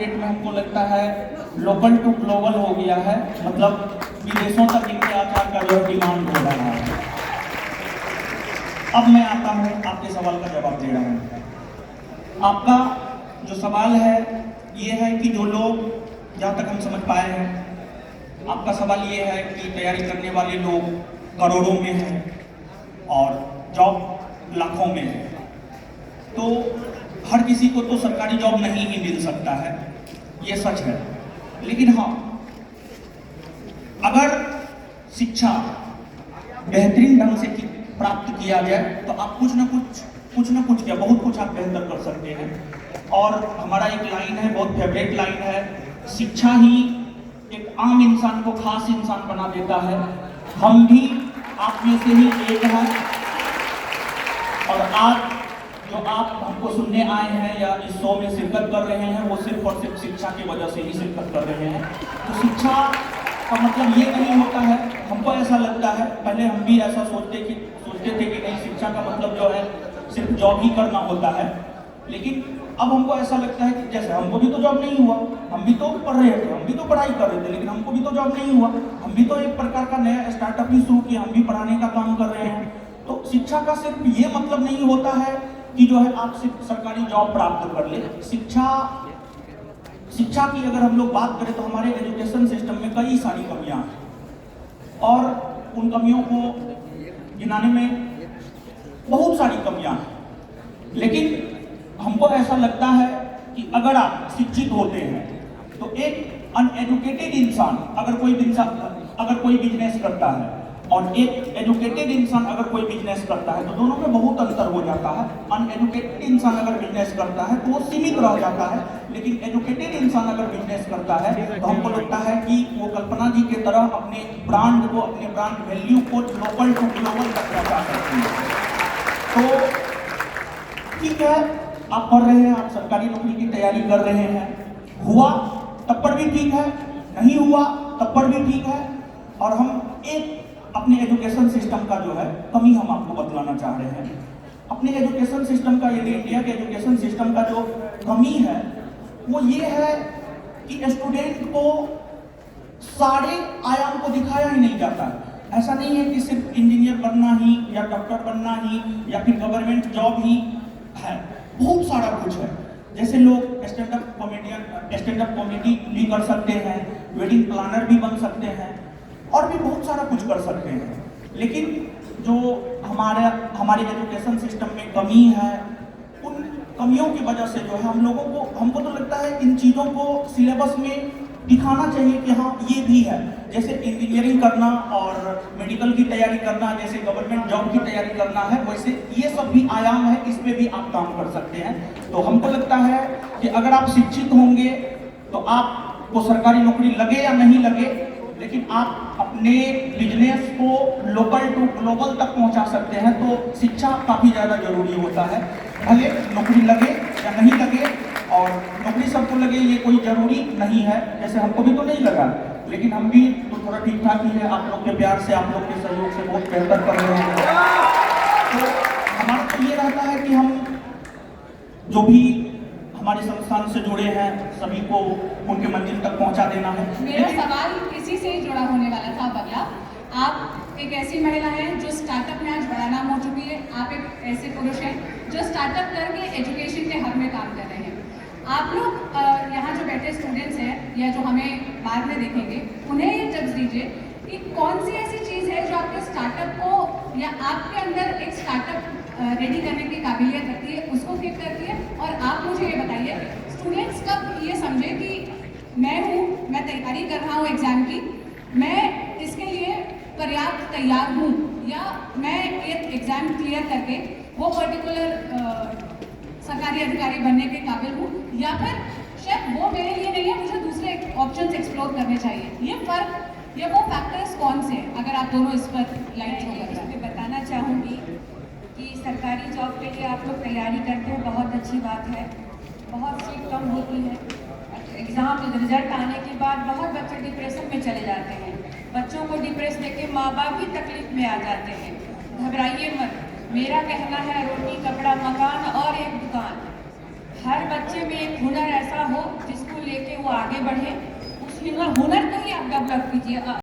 Date में हमको लगता है लोकल टू ग्लोबल हो गया है, मतलब विदेशों तक इनके आचार का जो डिमांड हो रहा है। अब मैं आता हूँ आपके सवाल का जवाब दे रहा हूँ। आपका जो सवाल है ये है कि जो लोग, जहाँ तक हम समझ पाए हैं, आपका सवाल ये है कि तैयारी करने वाले लोग करोड़ों में हैं और जॉब लाखों में है। तो हर किसी को तो सरकारी जॉब नहीं ही मिल सकता है, ये सच है। लेकिन हाँ, अगर शिक्षा बेहतरीन ढंग से प्राप्त किया जाए तो आप कुछ ना कुछ क्या बहुत कुछ आप बेहतर कर सकते हैं। और हमारा एक लाइन है, बहुत फेवरेट लाइन है, शिक्षा ही एक आम इंसान को खास इंसान बना देता है। हम भी आप में से ही एक हैं और आज जो आप हमको सुनने आए हैं या इस शो में शिरकत कर रहे हैं वो सिर्फ और सिर्फ शिक्षा की वजह से ही शिरकत कर रहे हैं। तो शिक्षा का मतलब ये नहीं होता है, हमको ऐसा लगता है, पहले हम भी ऐसा सोचते थे कि नहीं, शिक्षा का मतलब जो है सिर्फ जॉब ही करना होता है। लेकिन अब हमको ऐसा लगता है कि जैसे हमको भी तो जॉब नहीं हुआ, हम भी तो पढ़ रहे थे, हम भी तो पढ़ाई कर रहे थे, लेकिन हमको भी तो जॉब नहीं हुआ, हम भी तो एक प्रकार का नया स्टार्टअप ही शुरू किया, हम भी पढ़ाने का काम कर रहे हैं। तो शिक्षा का सिर्फ ये मतलब नहीं होता है कि जो है आप सिर्फ सरकारी जॉब प्राप्त कर ले। शिक्षा की अगर हम लोग बात करें तो हमारे एजुकेशन सिस्टम में कई सारी कमियां हैं और उन कमियों को गिनाने में बहुत सारी कमियां हैं। लेकिन हमको ऐसा लगता है कि अगर आप शिक्षित होते हैं तो एक अनएजुकेटेड इंसान अगर कोई बिजनेस करता है और एक एजुकेटेड इंसान अगर कोई बिजनेस करता है तो दोनों में बहुत अंतर हो जाता है। अनएजुकेटेड इंसान अगर बिजनेस करता है तो वो सीमित रह जाता है, लेकिन एजुकेटेड इंसान अगर बिजनेस करता है तो हमको लगता है कि वो कल्पना जी की तरह अपने ब्रांड को, अपने ब्रांड वैल्यू को लोकल टू ग्लोबल तक पहुंचा सकती है। तो ठीक है, आप पढ़ रहे हैं, आप सरकारी नौकरी की तैयारी कर रहे हैं, हुआ तब पर भी ठीक है, नहीं हुआ तब पर भी ठीक है। और हम एक अपने एजुकेशन सिस्टम का जो है कमी हम आपको बतलाना चाह रहे हैं। अपने एजुकेशन सिस्टम का, यदि इंडिया के एजुकेशन सिस्टम का जो कमी है वो ये है कि स्टूडेंट को सारे आयाम को दिखाया ही नहीं जाता। ऐसा नहीं है कि सिर्फ इंजीनियर बनना ही या डॉक्टर बनना ही या फिर गवर्नमेंट जॉब ही है, बहुत सारा कुछ है। जैसे लोग स्टैंड अप कॉमेडी भी कर सकते हैं, वेडिंग प्लानर भी बन सकते हैं और भी बहुत सारा कुछ कर सकते हैं। लेकिन जो हमारे एजुकेशन सिस्टम में कमी है, उन कमियों की वजह से जो है हमको तो लगता है इन चीज़ों को सिलेबस में दिखाना चाहिए कि हाँ ये भी है। जैसे इंजीनियरिंग करना और मेडिकल की तैयारी करना, जैसे गवर्नमेंट जॉब की तैयारी करना है, वैसे ये सब भी आयाम है, इस पे भी आप काम कर सकते हैं। तो हमको लगता है कि अगर आप शिक्षित होंगे तो आपको सरकारी नौकरी लगे या नहीं लगे, लेकिन आप अपने बिजनेस को लोकल टू ग्लोबल तक पहुंचा सकते हैं। तो शिक्षा काफ़ी ज़्यादा जरूरी होता है, भले नौकरी लगे या नहीं लगे, और नौकरी सबको लगे ये कोई जरूरी नहीं है। जैसे हमको भी तो नहीं लगा, लेकिन हम भी तो थोड़ा ठीक ठाक ही है, आप लोग के प्यार से, आप लोग के सहयोग से बहुत बेहतर कर रहे हैं। तो हमारा तो ये रहता है कि हम जो भी हमारे संस्थान से जुड़े हैं सभी को उनके मंजिल तक पहुंचा देना है। मेरा सवाल इसी से जुड़ा होने वाला था बगला। आप एक ऐसी महिला हैं जो स्टार्टअप में आज बड़ा नाम हो चुकी है, आप एक ऐसे पुरुष हैं जो स्टार्टअप करके एजुकेशन के हक में काम कर रहे हैं। आप लोग यहाँ जो बैठे स्टूडेंट्स हैं या जो हमें बाद में देखेंगे, उन्हें ये टिप्स दीजिए कि कौन सी ऐसी चीज़ है जो आपके स्टार्टअप को या आपके अंदर एक स्टार्टअप रेडी करने की काबिलियत रखती है, उसको किक करती है। और आप मुझे ये बताइए, स्टूडेंट्स कब ये समझे कि मैं तैयारी कर रहा हूँ एग्जाम की, मैं इसके लिए पर्याप्त तैयार हूँ, या मैं एक एग्जाम क्लियर करके वो पर्टिकुलर सरकारी अधिकारी बनने के काबिल हूँ, या फिर शायद वो मेरे लिए नहीं है, मुझे दूसरे ऑप्शंस एक्सप्लोर करने चाहिए। ये फर्क या वो फैक्टर्स कौन से हैं, अगर आप दोनों इस पर लाइट थ्रो कर मैं बताना चाहूँगी कि सरकारी जॉब के लिए आप लोग तैयारी करते हैं, बहुत अच्छी बात है। बहुत सीट कम होती है, एग्ज़ाम रिजल्ट आने के बाद बहुत बच्चे डिप्रेशन में चले जाते हैं। बच्चों को डिप्रेस देके माँ बाप भी तकलीफ में आ जाते हैं। घबराइए मत, मेरा कहना है रोटी कपड़ा मकान और एक दुकान, हर बच्चे में एक हुनर ऐसा हो जिसको लेकर वो आगे बढ़े, उस हुनर को ही आप डेवलप कीजिए।